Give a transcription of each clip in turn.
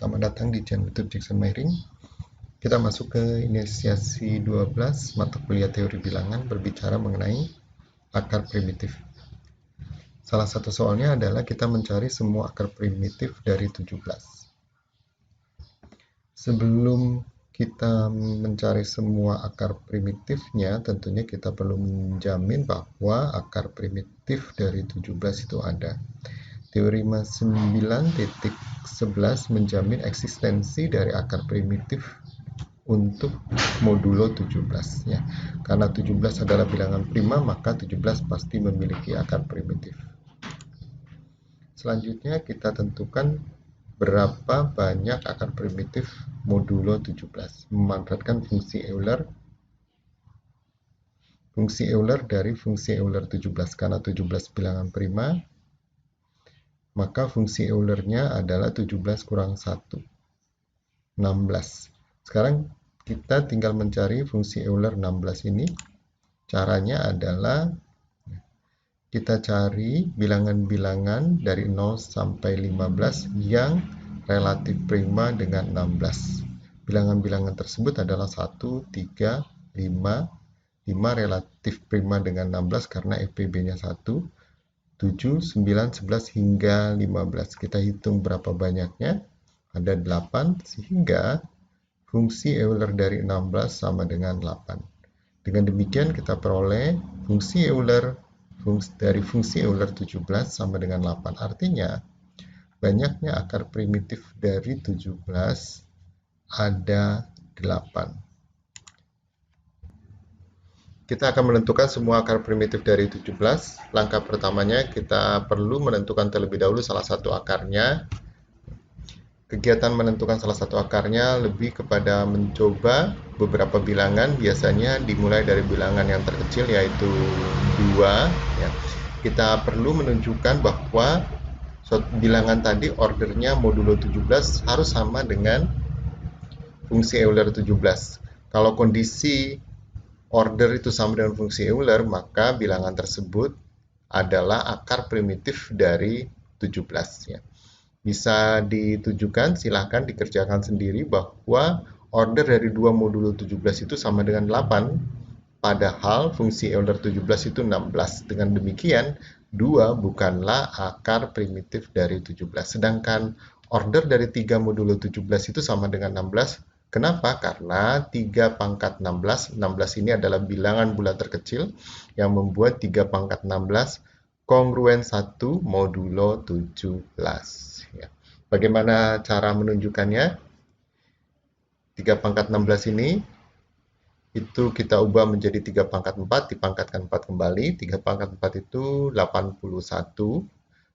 Selamat datang di channel YouTube Jackson Myring. Kita masuk ke inisiasi 12 mata kuliah teori bilangan berbicara mengenai akar primitif. Salah satu soalnya adalah kita mencari semua akar primitif dari 17. Sebelum kita mencari semua akar primitifnya, tentunya kita perlu menjamin bahwa akar primitif dari 17 itu ada. Teorema 9.11 menjamin eksistensi dari akar primitif untuk modulo 17 ya. Karena 17 adalah bilangan prima, maka 17 pasti memiliki akar primitif. Selanjutnya kita tentukan berapa banyak akar primitif modulo 17. Memanfaatkan fungsi Euler dari fungsi Euler 17. Karena 17 bilangan prima, maka fungsi Eulernya adalah 17 kurang 1, 16. Sekarang kita tinggal mencari fungsi Euler 16 ini. Caranya adalah kita cari bilangan-bilangan dari 0 sampai 15 yang relatif prima dengan 16. Bilangan-bilangan tersebut adalah 1, 3, 5. 5 relatif prima dengan 16 karena FPB-nya 1. 7, 9, 11 hingga 15. Kita hitung berapa banyaknya. Ada 8, sehingga fungsi Euler dari 16 sama dengan 8. Dengan demikian kita peroleh fungsi Euler dari fungsi Euler 17 sama dengan 8. Artinya, banyaknya akar primitif dari 17 ada 8. Kita akan menentukan semua akar primitif dari 17. Langkah pertamanya kita perlu menentukan terlebih dahulu salah satu akarnya. Kegiatan menentukan salah satu akarnya lebih kepada mencoba beberapa bilangan, biasanya dimulai dari bilangan yang terkecil yaitu 2. Ya. Kita perlu menunjukkan bahwa bilangan tadi ordernya modulo 17 harus sama dengan fungsi Euler 17. Kalau kondisi order itu sama dengan fungsi Euler, maka bilangan tersebut adalah akar primitif dari 17. Ya. Bisa ditujukan, silahkan dikerjakan sendiri bahwa order dari 2 modulo 17 itu sama dengan 8, padahal fungsi Euler 17 itu 16. Dengan demikian, 2 bukanlah akar primitif dari 17. Sedangkan order dari 3 modulo 17 itu sama dengan 16. Kenapa? Karena 3 pangkat 16, 16 ini adalah bilangan bulat terkecil yang membuat 3 pangkat 16 kongruen 1 modulo 17. Ya. Bagaimana cara menunjukkannya? 3 pangkat 16 ini, itu kita ubah menjadi 3 pangkat 4, dipangkatkan 4 kembali. 3 pangkat 4 itu 81.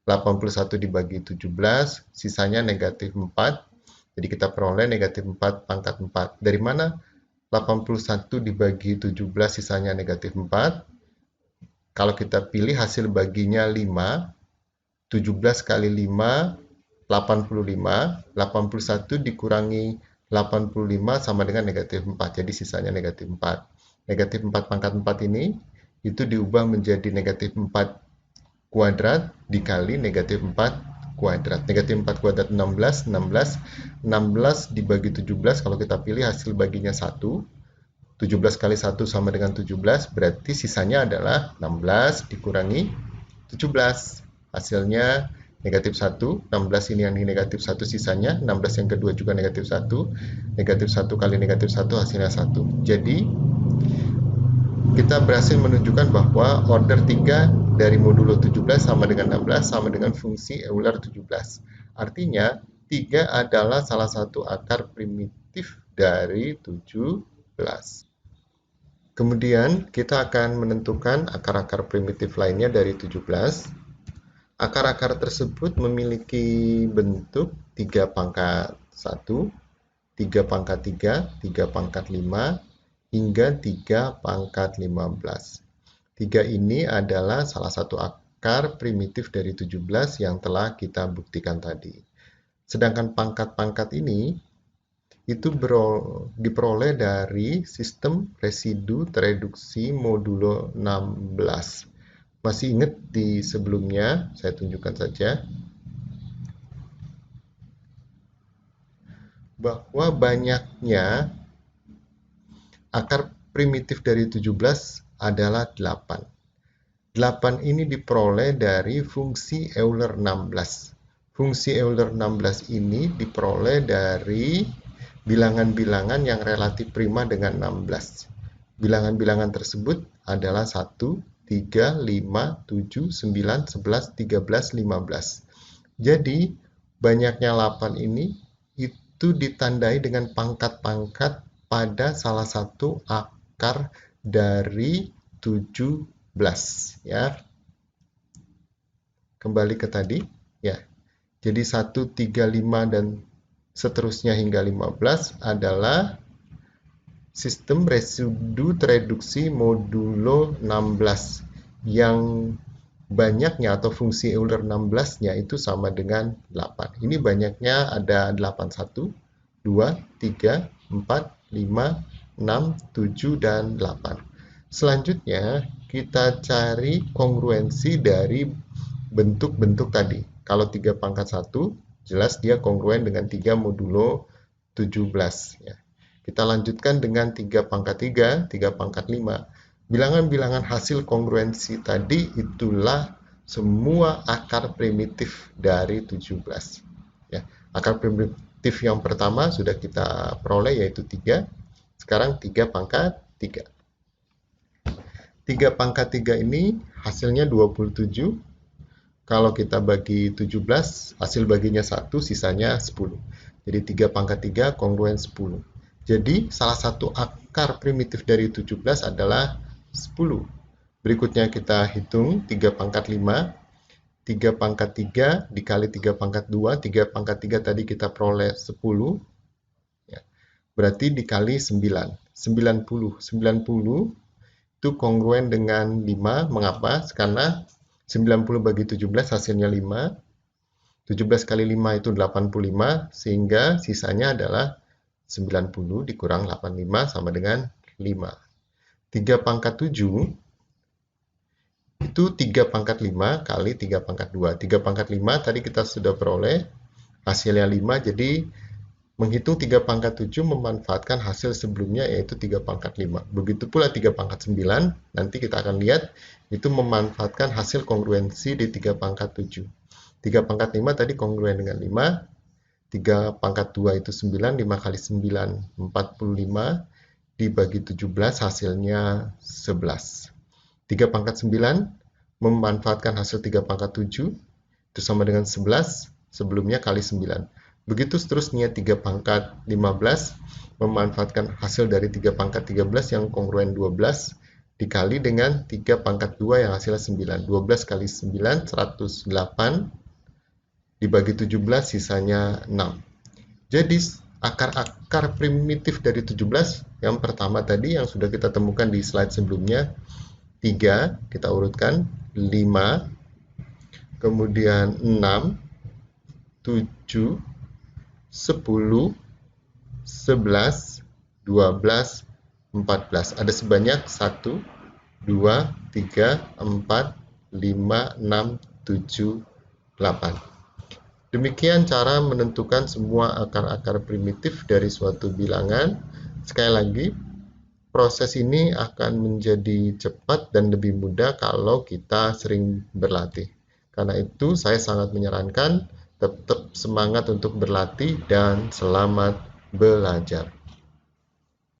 81 dibagi 17, sisanya negatif 4. Jadi kita peroleh negatif 4 pangkat 4. Dari mana 81 dibagi 17 sisanya negatif 4? Kalau kita pilih hasil baginya 5, 17 kali 5, 85. 81 dikurangi 85 sama dengan negatif 4. Jadi sisanya negatif 4. Negatif 4 pangkat 4 ini itu diubah menjadi negatif 4 kuadrat dikali negatif 4 kuadrat. Negatif 4 kuadrat 16, 16 dibagi 17, kalau kita pilih hasil baginya 1, 17 kali 1 sama dengan 17, berarti sisanya adalah 16 dikurangi 17. Hasilnya negatif 1, 16 ini yang negatif 1 sisanya, 16 yang kedua juga negatif 1, negatif 1 kali negatif 1 hasilnya 1. Jadi, kita berhasil menunjukkan bahwa order 3 dari modulo 17 sama dengan 16 sama dengan fungsi Euler 17. Artinya, 3 adalah salah satu akar primitif dari 17. Kemudian, kita akan menentukan akar-akar primitif lainnya dari 17. Akar-akar tersebut memiliki bentuk 3 pangkat 1, 3 pangkat 3, 3 pangkat 5, hingga 3 pangkat 15. 3 ini adalah salah satu akar primitif dari 17 yang telah kita buktikan tadi. Sedangkan pangkat-pangkat ini itu diperoleh dari sistem residu tereduksi modulo 16. Masih ingat di sebelumnya, saya tunjukkan saja. bahwa banyaknya akar primitif dari 17 adalah 8. 8 ini diperoleh dari fungsi Euler 16. Fungsi Euler 16 ini diperoleh dari bilangan-bilangan yang relatif prima dengan 16. Bilangan-bilangan tersebut adalah 1, 3, 5, 7, 9, 11, 13, 15. Jadi, banyaknya 8 ini itu ditandai dengan pangkat-pangkat pada salah satu akar dari 17 ya. Kembali ke tadi ya. Jadi 1, 3, 5 dan seterusnya hingga 15 adalah sistem residu tereduksi modulo 16 yang banyaknya atau fungsi Euler 16-nya itu sama dengan 8. Ini banyaknya ada 8, 1, 2, 3, 4, 5, 6, 7, dan 8. Selanjutnya, kita cari kongruensi dari bentuk-bentuk tadi. Kalau 3 pangkat 1, jelas dia kongruen dengan 3 modulo 17. Ya. Kita lanjutkan dengan 3 pangkat 3, 3 pangkat 5. Bilangan-bilangan hasil kongruensi tadi itulah semua akar primitif dari 17. Ya, akar primitif yang pertama sudah kita peroleh yaitu 3. Sekarang 3 pangkat 3. 3 pangkat 3 ini hasilnya 27. Kalau kita bagi 17, hasil baginya 1, sisanya 10. Jadi 3 pangkat 3 kongruen 10. Jadi salah satu akar primitif dari 17 adalah 10. Berikutnya kita hitung 3 pangkat 5. 3 pangkat 3 dikali 3 pangkat 2. 3 pangkat 3 tadi kita peroleh 10. Ya, berarti dikali 9. 90. 90 itu kongruen dengan 5. Mengapa? Karena 90 bagi 17 hasilnya 5. 17 kali 5 itu 85. Sehingga sisanya adalah 90 dikurang 85 sama dengan 5. 3 pangkat 7 itu 3 pangkat 5 kali 3 pangkat 2. 3 pangkat 5 tadi kita sudah peroleh hasilnya 5. Jadi menghitung 3 pangkat 7 memanfaatkan hasil sebelumnya yaitu 3 pangkat 5. Begitu pula 3 pangkat 9. Nanti kita akan lihat itu memanfaatkan hasil kongruensi di 3 pangkat 7. 3 pangkat 5 tadi kongruen dengan 5. 3 pangkat 2 itu 9. 5 kali 9 45. Dibagi 17 hasilnya 11. 3 pangkat 9 memanfaatkan hasil 3 pangkat 7 itu sama dengan 11 sebelumnya kali 9. Begitu seterusnya 3 pangkat 15 memanfaatkan hasil dari 3 pangkat 13 yang kongruen 12 dikali dengan 3 pangkat 2 yang hasilnya 9. 12 kali 9 108 dibagi 17 sisanya 6. Jadi akar-akar primitif dari 17 yang pertama tadi yang sudah kita temukan di slide sebelumnya 3, kita urutkan 5, kemudian 6, 7, 10, 11, 12, 14. Ada sebanyak 1, 2, 3, 4, 5, 6, 7, 8. Demikian cara menentukan semua akar-akar primitif dari suatu bilangan. Sekali lagi, proses ini akan menjadi cepat dan lebih mudah kalau kita sering berlatih. Karena itu, saya sangat menyarankan tetap semangat untuk berlatih dan selamat belajar.